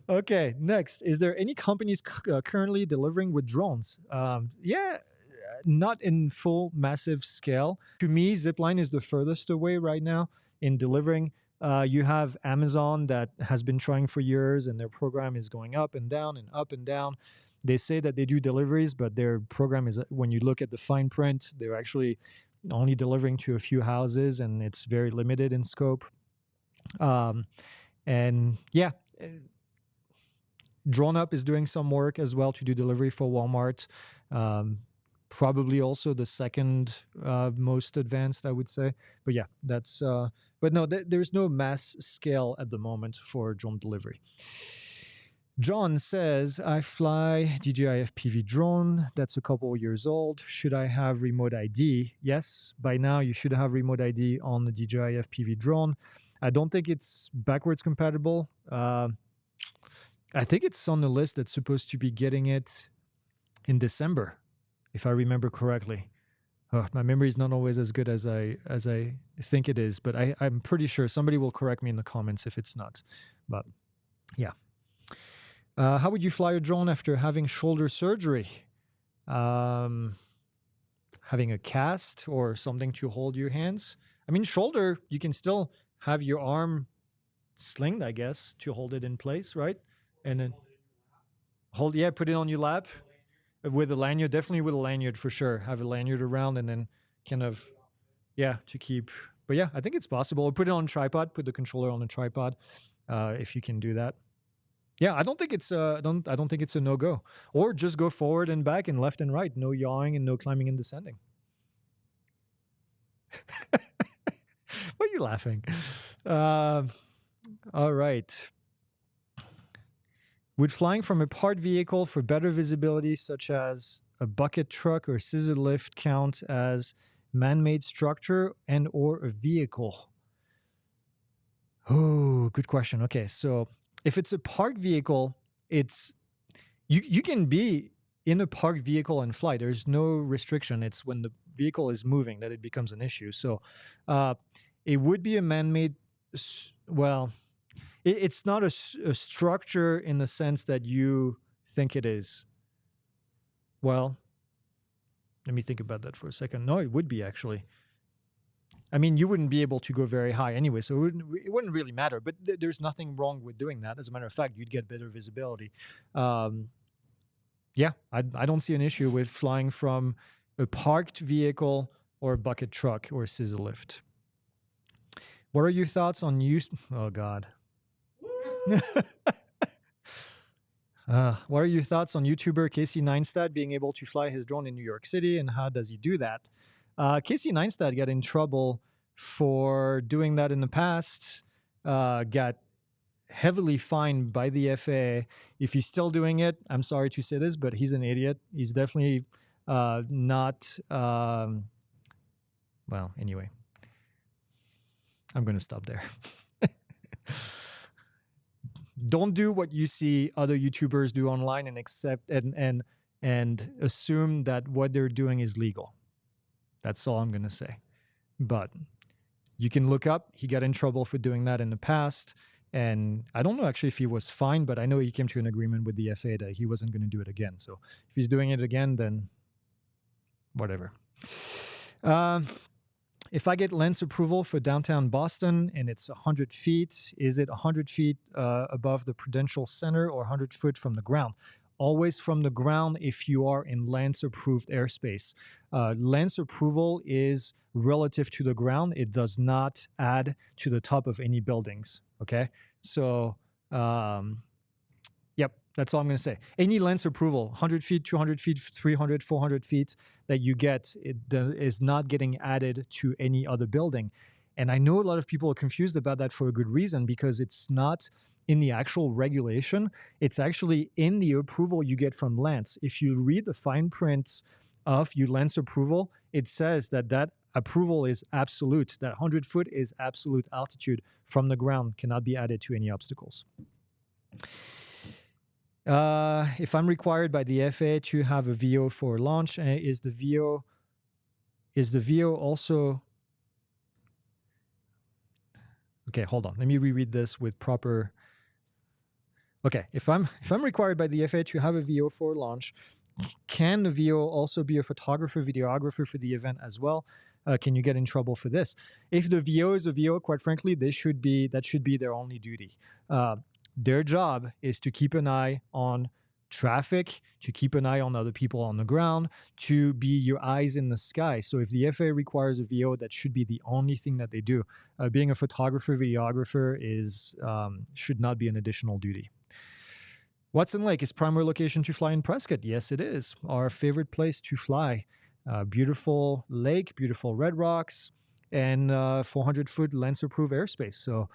Okay, next. Is there any companies currently delivering with drones? Yeah, not in full massive scale. To me, Zipline is the furthest away right now in delivering. You have Amazon that has been trying for years, and their program is going up and down and up and down. They say that they do deliveries, but their program is, when you look at the fine print, they're actually only delivering to a few houses, and it's very limited in scope. And yeah, Drone Up is doing some work as well to do delivery for Walmart. Probably also the second most advanced, I would say. But yeah, that's. But no, there's no mass scale at the moment for drone delivery. John says, I fly DJI FPV drone. That's a couple of years old. Should I have remote ID? Yes, by now you should have remote ID on the DJI FPV drone. I don't think it's backwards compatible. I think it's on the list that's supposed to be getting it in December, if I remember correctly. My memory is not always as good as I think it is, but I'm pretty sure somebody will correct me in the comments if it's not. But yeah. How would you fly a drone after having shoulder surgery? Having a cast or something to hold your hands? I mean, shoulder, you can still have your arm slinged, I guess, to hold it in place, right? And then put it on your lap with a lanyard, definitely with a lanyard for sure. Have a lanyard around and then kind of, to keep. But yeah, I think it's possible. Or put it on a tripod, put the controller on a tripod, if you can do that. Yeah, I don't think it's I don't think it's a no-go. Or just go forward and back and left and right. No yawing and no climbing and descending. Why are you laughing? All right. Would flying from a parked vehicle for better visibility, such as a bucket truck or scissor lift, count as man-made structure and or a vehicle? Oh, good question. Okay, so if it's a parked vehicle, it's you can be in a parked vehicle and fly. There's no restriction. It's when the vehicle is moving that it becomes an issue. So it would be a man-made well, it's not a structure in the sense that you think it is. Well, let me think about that for a second. No, it would be actually. I mean, you wouldn't be able to go very high anyway, so it wouldn't really matter. But there's nothing wrong with doing that. As a matter of fact, you'd get better visibility. Um, yeah, I don't see an issue with flying from a parked vehicle or a bucket truck or a scissor lift. What are your thoughts on use? Oh God. What are your thoughts on YouTuber Casey Neistat being able to fly his drone in New York City, and how does he do that? Casey Neistat got in trouble for doing that in the past. Got heavily fined by the FAA. If he's still doing it, I'm sorry to say this, but he's an idiot. He's definitely not. Well, anyway, I'm going to stop there. Don't do what you see other YouTubers do online and accept and assume that what they're doing is legal. That's all I'm going to say. But you can look up. He got in trouble for doing that in the past. And I don't know actually if he was fined, but I know he came to an agreement with the FAA that he wasn't going to do it again. So if he's doing it again, then whatever. If I get lens approval for downtown Boston and it's 100 feet, is it 100 feet above the Prudential Center or 100 foot from the ground? Always from the ground if you are in lens-approved airspace. Lens approval is relative to the ground. It does not add to the top of any buildings, okay? So, yep, that's all I'm going to say. Any lens approval, 100 feet, 200 feet, 300, 400 feet that you get, it is not getting added to any other building. And I know a lot of people are confused about that for a good reason, because it's not in the actual regulation. It's actually in the approval you get from Lens. If you read the fine print of your Lens approval, it says that that approval is absolute. That 100 foot is absolute altitude from the ground, cannot be added to any obstacles. If I'm required by the FAA to have a VO for launch, is the VO also... Okay, hold on. Let me reread this with proper... Okay, if I'm required by the FAA to have a VO for launch, can the VO also be a photographer, videographer for the event as well? Can you get in trouble for this? If the VO is a VO, quite frankly, that should be their only duty. Their job is to keep an eye on traffic, to keep an eye on other people on the ground, to be your eyes in the sky. So if the FAA requires a VO, that should be the only thing that they do. Being a photographer, videographer should not be an additional duty. Watson Lake is primary location to fly in Prescott. Yes, it is. Our favorite place to fly. Beautiful lake, beautiful red rocks, and 400-foot lens-approved airspace. So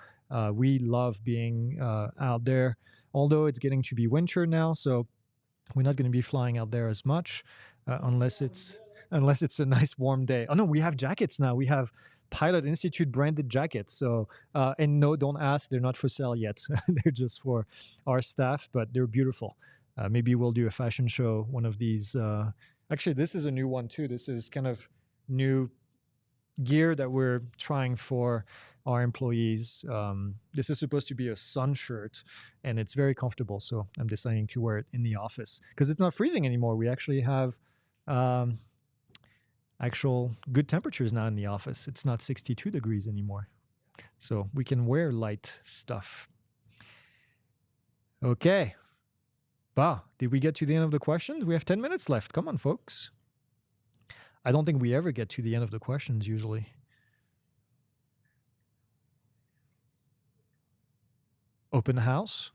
we love being out there, although it's getting to be winter now, so we're not going to be flying out there as much unless it's a nice warm day. Oh no, we have jackets now. We have Pilot Institute branded jackets. So and no, don't ask, they're not for sale yet. They're just for our staff, but they're beautiful. Maybe we'll do a fashion show, one of these. Actually, this is a new one too. This is kind of new gear that we're trying for our employees. This is supposed to be a sun shirt, and it's very comfortable. So I'm deciding to wear it in the office because it's not freezing anymore. We actually have actual good temperatures now in the office. It's not 62 degrees anymore. So we can wear light stuff. Okay. Bah, did we get to the end of the questions? We have 10 minutes left. Come on, folks. I don't think we ever get to the end of the questions usually. Open house?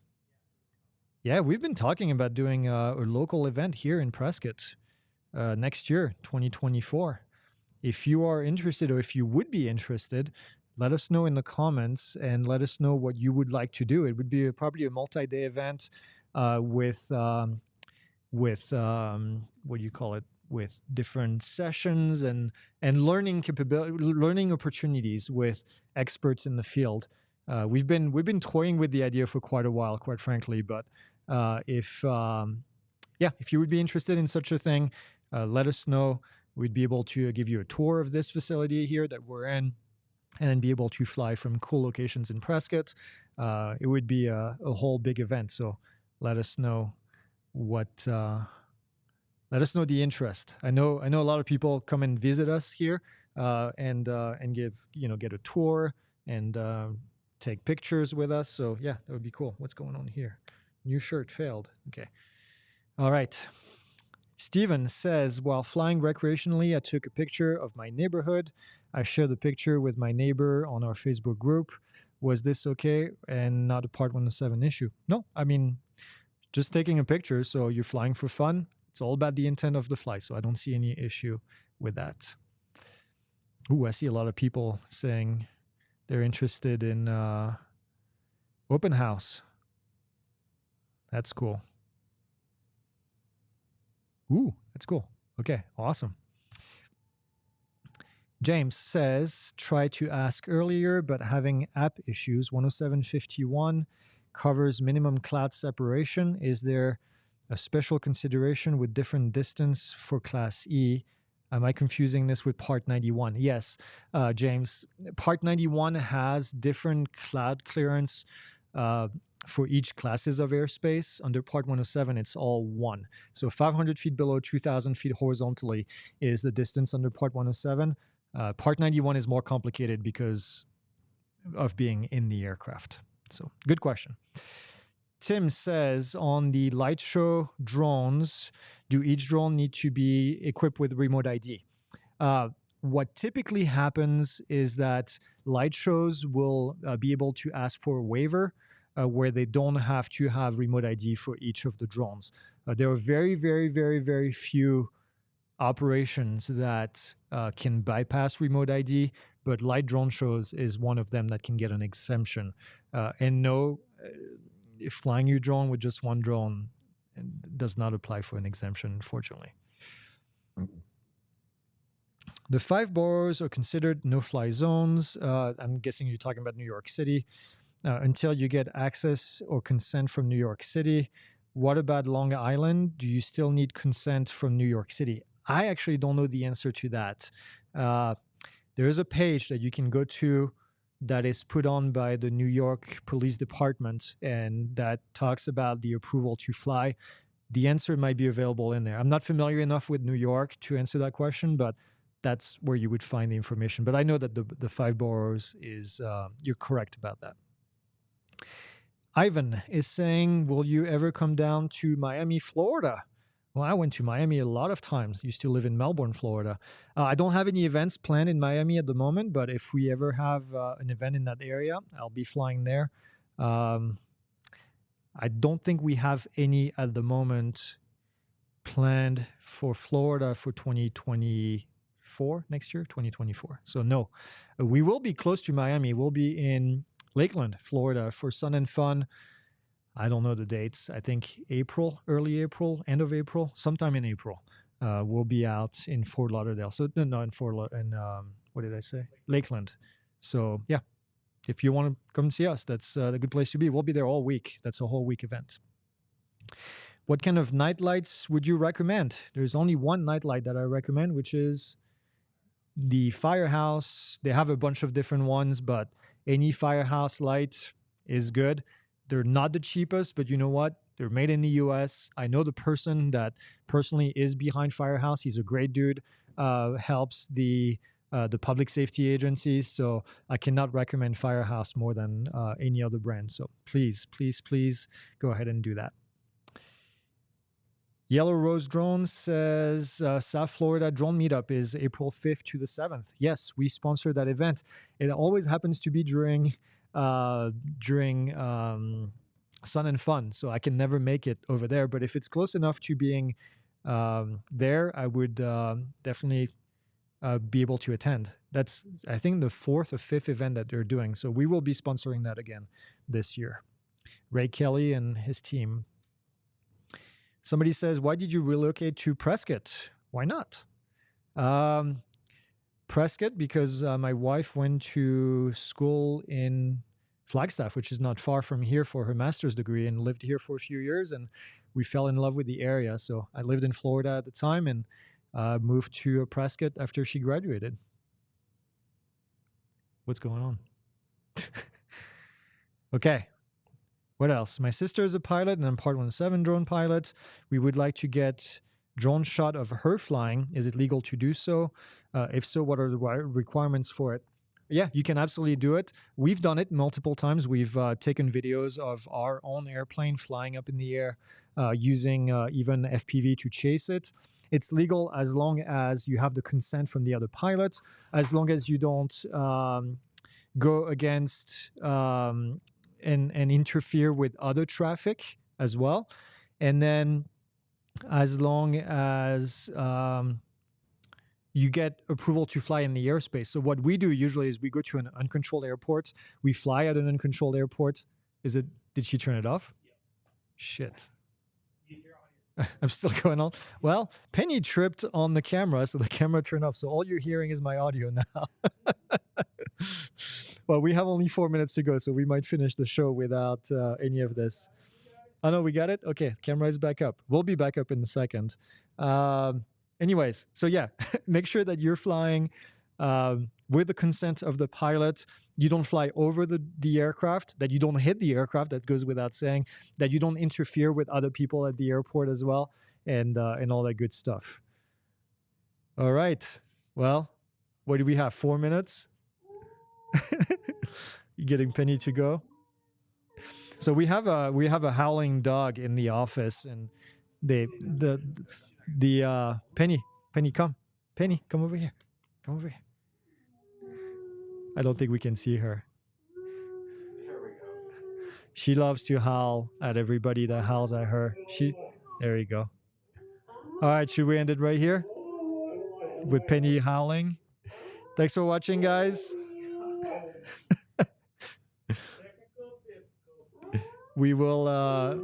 Yeah, we've been talking about doing a local event here in Prescott next year, 2024. If you are interested, or if you would be interested, let us know in the comments and let us know what you would like to do. It would be probably a multi-day event with what do you call it? With different sessions and learning opportunities with experts in the field. We've been toying with the idea for quite a while, quite frankly. But if you would be interested in such a thing, let us know. We'd be able to give you a tour of this facility here that we're in. and then be able to fly from cool locations in Prescott. It would be a whole big event. So let us know what. Let us know the interest. I know a lot of people come and visit us here and get a tour and take pictures with us. So yeah, that would be cool. What's going on here? New shirt failed. Okay. All right. Steven says, while flying recreationally, I took a picture of my neighborhood. I shared the picture with my neighbor on our Facebook group. Was this okay and not a Part 107 issue? No, I mean, just taking a picture. So you're flying for fun. It's all about the intent of the flight. So I don't see any issue with that. Ooh, I see a lot of people saying they're interested in open house. That's cool. Ooh, that's cool. Okay, awesome. James says, try to ask earlier, but having app issues. 107.51 covers minimum cloud separation. Is there a special consideration with different distance for Class E? Am I confusing this with Part 91? Yes, James. Part 91 has different cloud clearance for each classes of airspace. Under Part 107, it's all one. So 500 feet below 2,000 feet horizontally is the distance under Part 107. Part 91 is more complicated because of being in the aircraft. So good question. Tim says, on the light show drones, do each drone need to be equipped with remote ID? What typically happens is that light shows will be able to ask for a waiver where they don't have to have remote ID for each of the drones. There are very, very, very, very few operations that can bypass remote ID, but light drone shows is one of them that can get an exemption. And no, flying your drone with just one drone does not apply for an exemption, unfortunately. The 5 boroughs are considered no-fly zones. I'm guessing you're talking about New York City. Until you get access or consent from New York City. What about Long Island? Do you still need consent from New York City? I actually don't know the answer to that. There is a page that you can go to that is put on by the New York Police Department, and that talks about the approval to fly. The answer might be available in there. I'm not familiar enough with New York to answer that question, but that's where you would find the information. But I know that the 5 boroughs is, you're correct about that. Ivan is saying, will you ever come down to Miami, Florida? Well, I went to Miami a lot of times. Used to live in Melbourne, Florida. I don't have any events planned in Miami at the moment, but if we ever have an event in that area, I'll be flying there. I don't think we have any at the moment planned for Florida for 2024, next year, 2024. So no, we will be close to Miami. We'll be in Lakeland, Florida for Sun and Fun. I don't know the dates. I think April, early April, end of April, sometime in April. We'll be out in Fort Lauderdale. So no, in what did I say? Lakeland. So yeah, if you want to come see us, that's a good place to be. We'll be there all week. That's a whole week event. What kind of night lights would you recommend? There's only one night light that I recommend, which is the Firehouse. They have a bunch of different ones, but any Firehouse light is good. They're not the cheapest, but you know what? They're made in the US. I know the person that personally is behind Firehouse. He's a great dude. Helps the public safety agencies. So I cannot recommend Firehouse more than any other brand. So please, please, please go ahead and do that. Yellow Rose Drones says South Florida Drone Meetup is April 5th to the 7th. Yes, we sponsor that event. It always happens to be during Sun and Fun, so I can never make it over there. But if it's close enough to being there, I would definitely be able to attend. That's, I think, the 4th or 5th event that they're doing. So we will be sponsoring that again this year. Ray Kelly and his team. Somebody says, why did you relocate to Prescott? Why not? Prescott, because my wife went to school in Flagstaff, which is not far from here, for her master's degree, and lived here for a few years, and we fell in love with the area. So I lived in Florida at the time and moved to Prescott after she graduated. What's going on? Okay. What else? My sister is a pilot, and I'm Part 17 drone pilot. We would like to get drone shot of her flying. Is it legal to do so? If so, what are the requirements for it? Yeah, you can absolutely do it. We've done it multiple times. We've taken videos of our own airplane flying up in the air using even FPV to chase it. It's legal as long as you have the consent from the other pilot, as long as you don't go against and interfere with other traffic as well. And then as long as you get approval to fly in the airspace. So what we do usually is we go to an uncontrolled airport. We fly at an uncontrolled airport. Did she turn it off? Yeah. Shit. I'm still going on. Well, Penny tripped on the camera, so the camera turned off. So all you're hearing is my audio now. Well, we have only 4 minutes to go, so we might finish the show without any of this. Oh, no, we got it? Okay, camera is back up. We'll be back up in a second. Anyways, so yeah, make sure that you're flying with the consent of the pilot. You don't fly over the aircraft, that you don't hit the aircraft, that goes without saying, that you don't interfere with other people at the airport as well, and all that good stuff. All right. Well, what do we have? 4 minutes? You getting Penny to go? So we have a howling dog in the office, and the Penny, come over here, come over here. I don't think we can see her. There we go. She loves to howl at everybody that howls at her. There you go. All right, should we end it right here with Penny howling? Thanks for watching, guys. We will all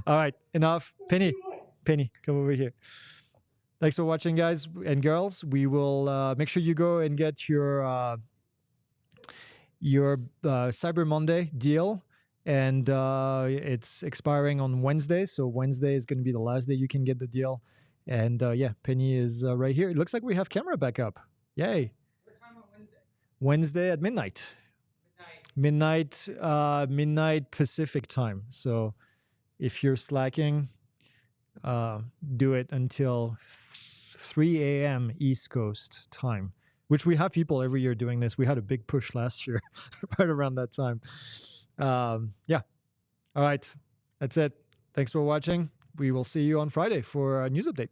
right, enough. Penny, come over here. Thanks for watching, guys and girls. We will make sure you go and get your Cyber Monday deal, and it's expiring on Wednesday. So Wednesday is going to be the last day you can get the deal. And yeah, Penny is right here. It looks like we have camera back up. Yay. What time on Wednesday? Wednesday at midnight. Midnight Pacific time. So if you're slacking, do it until 3 a.m. East Coast time, which we have people every year doing this. We had a big push last year right around that time. Yeah. All right. That's it. Thanks for watching. We will see you on Friday for a news update.